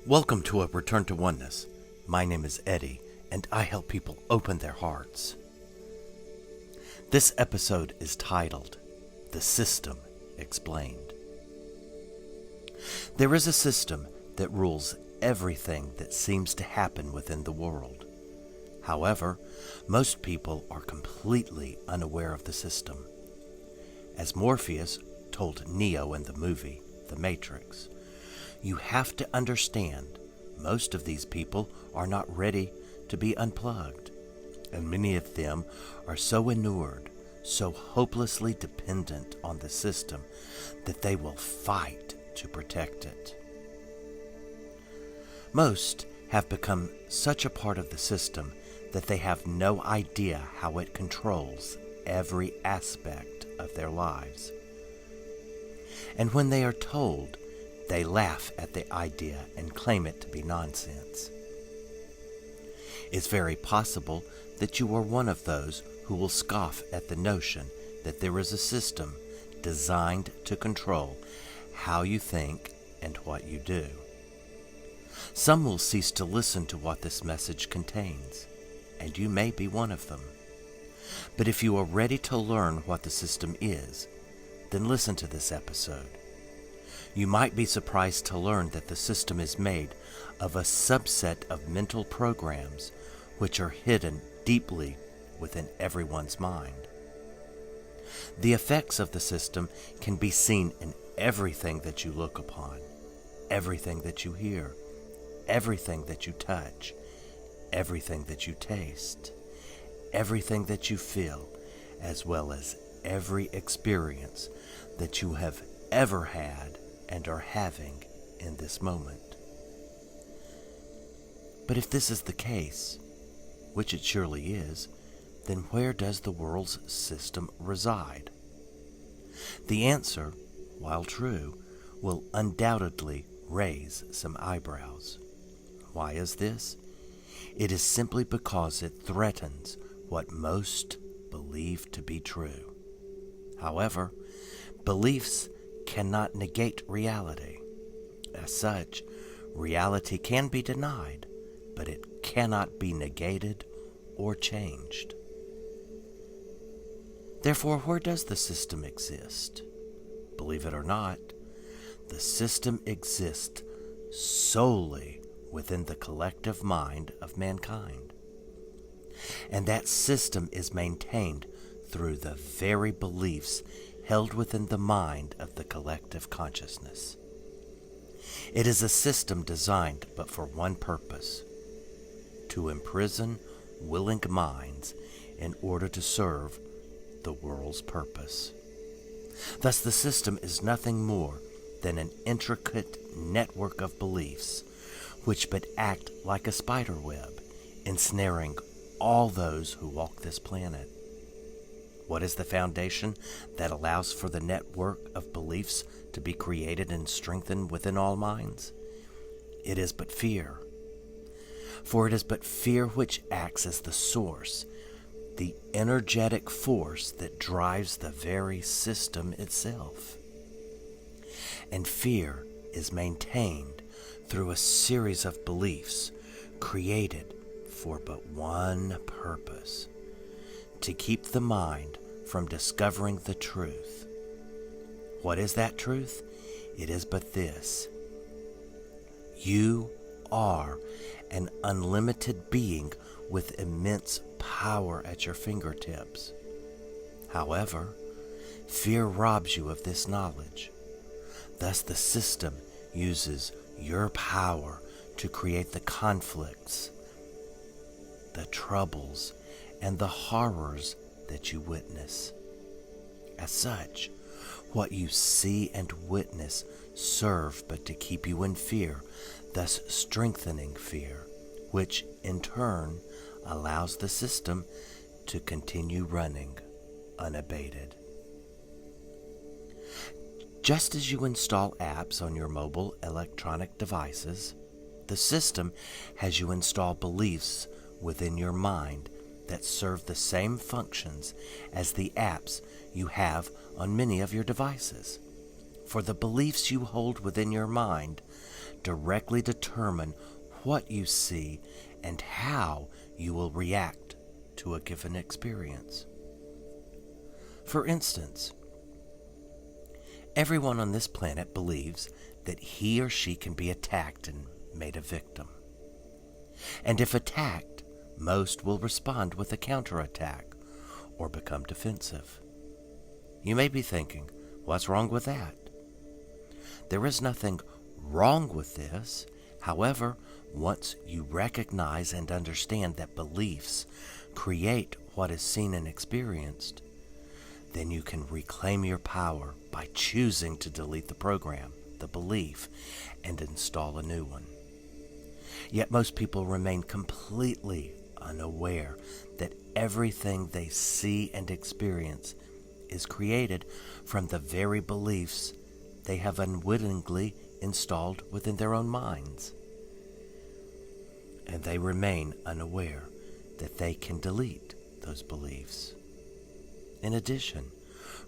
Welcome to A Return to Oneness. My name is Eddie, and I help people open their hearts. This episode is titled, The System Explained. There is a system that rules everything that seems to happen within the world. However, most people are completely unaware of the system. As Morpheus told Neo in the movie, The Matrix, you have to understand most of these people are not ready to be unplugged, and many of them are so inured, so hopelessly dependent on the system that they will fight to protect it. Most have become such a part of the system that they have no idea how it controls every aspect of their lives. And when they are told, they laugh at the idea and claim it to be nonsense. It's very possible that you are one of those who will scoff at the notion that there is a system designed to control how you think and what you do. Some will cease to listen to what this message contains, and you may be one of them. But if you are ready to learn what the system is, then listen to this episode. You might be surprised to learn that the system is made of a subset of mental programs which are hidden deeply within everyone's mind. The effects of the system can be seen in everything that you look upon, everything that you hear, everything that you touch, everything that you taste, everything that you feel, as well as every experience that you have ever had and are having in this moment. But if this is the case, which it surely is, then where does the world's system reside? The answer, while true, will undoubtedly raise some eyebrows. Why is this? It is simply because it threatens what most believe to be true. However, beliefs cannot negate reality. As such, reality can be denied, but it cannot be negated or changed. Therefore, where does the system exist? Believe it or not, the system exists solely within the collective mind of mankind. And that system is maintained through the very beliefs held within the mind of the collective consciousness. It is a system designed but for one purpose: to imprison willing minds in order to serve the world's purpose. Thus, the system is nothing more than an intricate network of beliefs which but act like a spider web, ensnaring all those who walk this planet. What is the foundation that allows for the network of beliefs to be created and strengthened within all minds? It is but fear. For it is but fear which acts as the source, the energetic force that drives the very system itself. And fear is maintained through a series of beliefs created for but one purpose: to keep the mind from discovering the truth. What is that truth? It is but this: you are an unlimited being with immense power at your fingertips. However, fear robs you of this knowledge. Thus, the system uses your power to create the conflicts, the troubles, and the horrors that you witness. As such, what you see and witness serve but to keep you in fear, thus strengthening fear, which in turn allows the system to continue running unabated. Just as you install apps on your mobile electronic devices, the system has you install beliefs within your mind that serve the same functions as the apps you have on many of your devices. For the beliefs you hold within your mind directly determine what you see and how you will react to a given experience. For instance, everyone on this planet believes that he or she can be attacked and made a victim. And if attacked, most will respond with a counterattack or become defensive. You may be thinking, what's wrong with that? There is nothing wrong with this. However, once you recognize and understand that beliefs create what is seen and experienced, then you can reclaim your power by choosing to delete the program, the belief, and install a new one. Yet most people remain completely unaware that everything they see and experience is created from the very beliefs they have unwittingly installed within their own minds. And they remain unaware that they can delete those beliefs. In addition,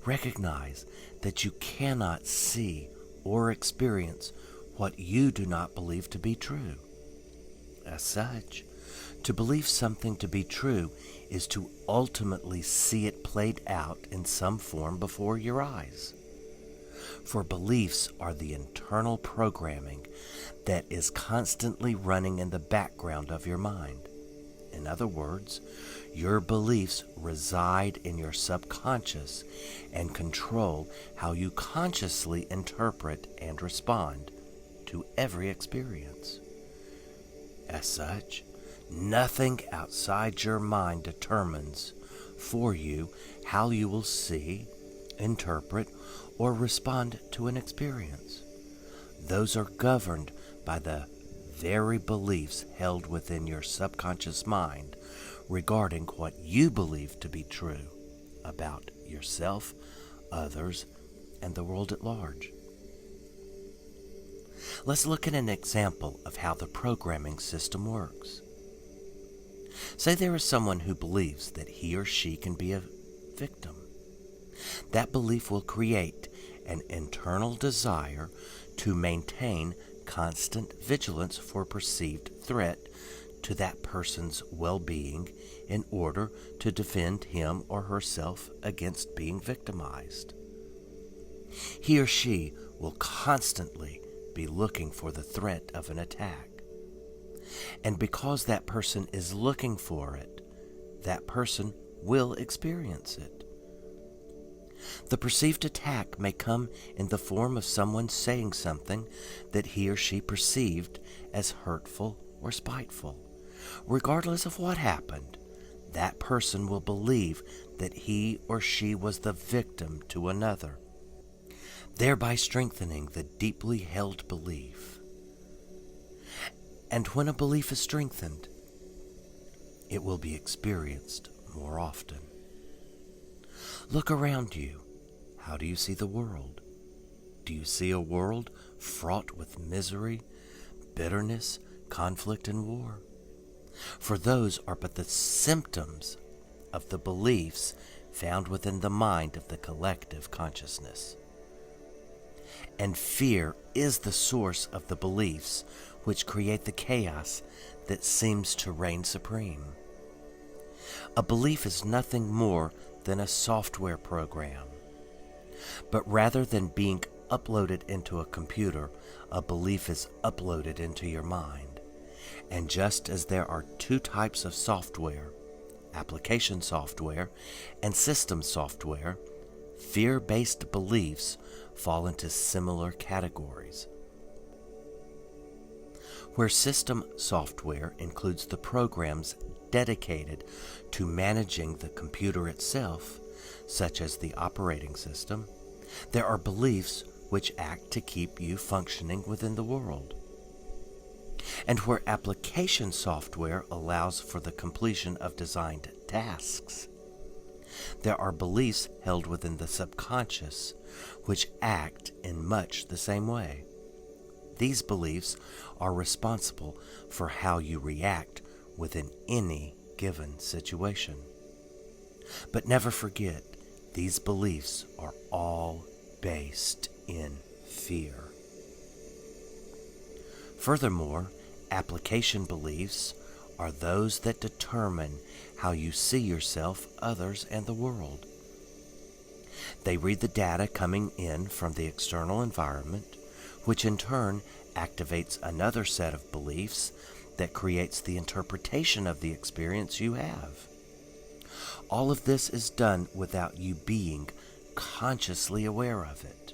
recognize that you cannot see or experience what you do not believe to be true. As such, to believe something to be true is to ultimately see it played out in some form before your eyes. For beliefs are the internal programming that is constantly running in the background of your mind. In other words, your beliefs reside in your subconscious and control how you consciously interpret and respond to every experience. As such, nothing outside your mind determines for you how you will see, interpret, or respond to an experience. Those are governed by the very beliefs held within your subconscious mind regarding what you believe to be true about yourself, others, and the world at large. Let's look at an example of how the programming system works. Say there is someone who believes that he or she can be a victim. That belief will create an internal desire to maintain constant vigilance for perceived threat to that person's well-being in order to defend him or herself against being victimized. He or she will constantly be looking for the threat of an attack. And because that person is looking for it, that person will experience it. The perceived attack may come in the form of someone saying something that he or she perceived as hurtful or spiteful. Regardless of what happened, that person will believe that he or she was the victim to another, thereby strengthening the deeply held belief. And when a belief is strengthened, it will be experienced more often. Look around you. How do you see the world? Do you see a world fraught with misery, bitterness, conflict, and war? For those are but the symptoms of the beliefs found within the mind of the collective consciousness. And fear is the source of the beliefs which create the chaos that seems to reign supreme. A belief is nothing more than a software program. But rather than being uploaded into a computer, a belief is uploaded into your mind. And just as there are two types of software, application software and system software, fear-based beliefs fall into similar categories. Where system software includes the programs dedicated to managing the computer itself, such as the operating system, there are beliefs which act to keep you functioning within the world. And where application software allows for the completion of designed tasks, there are beliefs held within the subconscious which act in much the same way. These beliefs are responsible for how you react within any given situation. But never forget, these beliefs are all based in fear. Furthermore, application beliefs are those that determine how you see yourself, others, and the world. They read the data coming in from the external environment, which in turn activates another set of beliefs that creates the interpretation of the experience you have. All of this is done without you being consciously aware of it.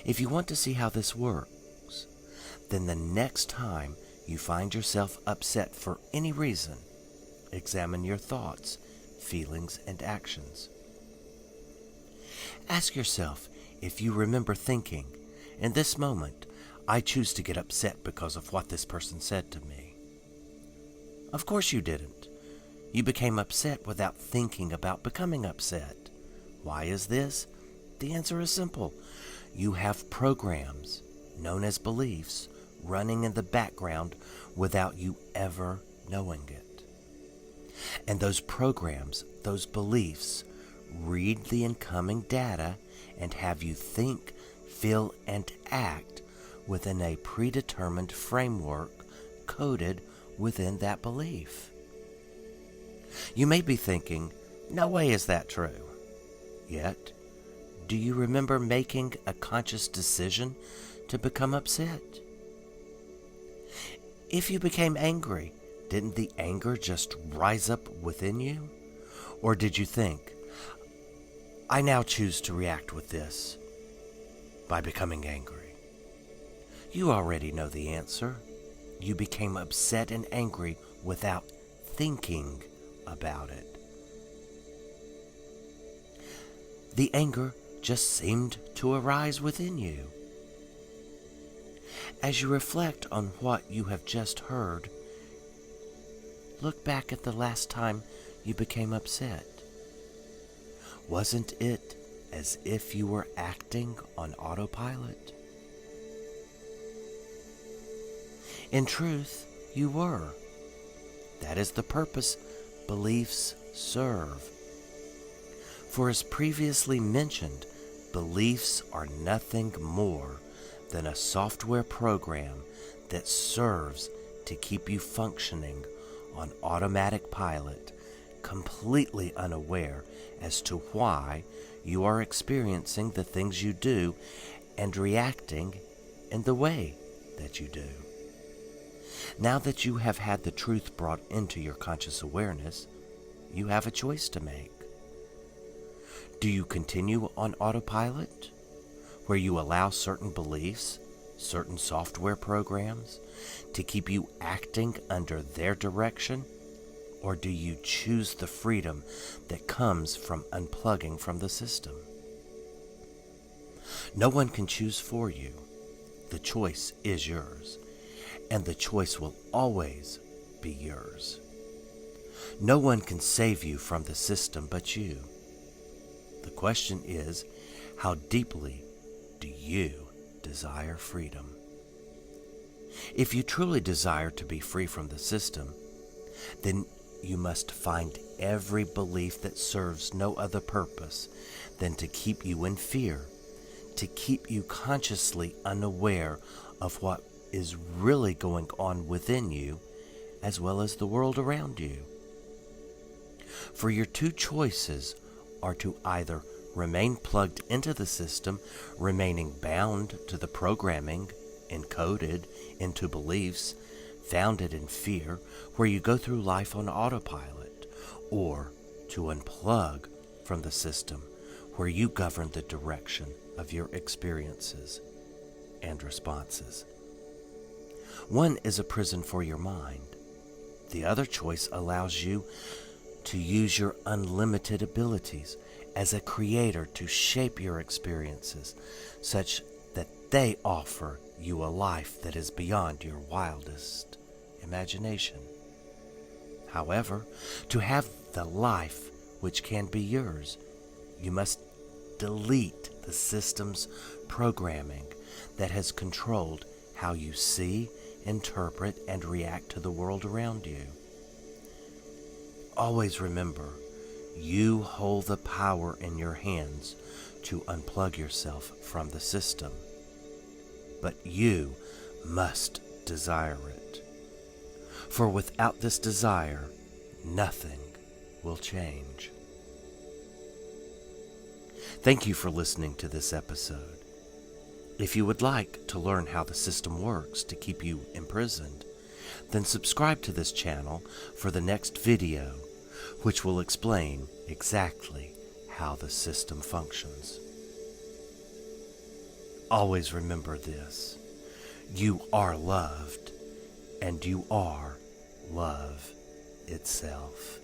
If you want to see how this works, then the next time you find yourself upset for any reason, examine your thoughts, feelings, and actions. Ask yourself if you remember thinking, in this moment, I choose to get upset because of what this person said to me. Of course you didn't. You became upset without thinking about becoming upset. Why is this? The answer is simple. You have programs, known as beliefs, running in the background without you ever knowing it. And those programs, those beliefs, read the incoming data and have you think, feel, and act within a predetermined framework coded within that belief. You may be thinking, no way is that true. Yet, do you remember making a conscious decision to become upset? If you became angry, didn't the anger just rise up within you? Or did you think, I now choose to react with this by becoming angry? You already know the answer. You became upset and angry without thinking about it. The anger just seemed to arise within you. As you reflect on what you have just heard, look back at the last time you became upset. Wasn't it as if you were acting on autopilot? In truth, you were. That is the purpose beliefs serve. For as previously mentioned, beliefs are nothing more than a software program that serves to keep you functioning on automatic pilot, completely unaware as to why you are experiencing the things you do and reacting in the way that you do. Now that you have had the truth brought into your conscious awareness, you have a choice to make. Do you continue on autopilot, where you allow certain beliefs, certain software programs, to keep you acting under their direction? Or do you choose the freedom that comes from unplugging from the system? No one can choose for you. The choice is yours, and the choice will always be yours. No one can save you from the system but you. The question is, how deeply do you desire freedom? If you truly desire to be free from the system, then you must find every belief that serves no other purpose than to keep you in fear, to keep you consciously unaware of what is really going on within you, as well as the world around you. For your two choices are to either remain plugged into the system, remaining bound to the programming encoded into beliefs founded in fear, where you go through life on autopilot, or to unplug from the system, where you govern the direction of your experiences and responses. One is a prison for your mind. The other choice allows you to use your unlimited abilities as a creator to shape your experiences such that they offer you a life that is beyond your wildest imagination. However, to have the life which can be yours, you must delete the system's programming that has controlled how you see, interpret, and react to the world around you. Always remember, you hold the power in your hands to unplug yourself from the system. but you must desire it. For without this desire, nothing will change. Thank you for listening to this episode. If you would like to learn how the system works to keep you imprisoned, then subscribe to this channel for the next video, which will explain exactly how the system functions. Always remember this: you are loved, and you are love itself.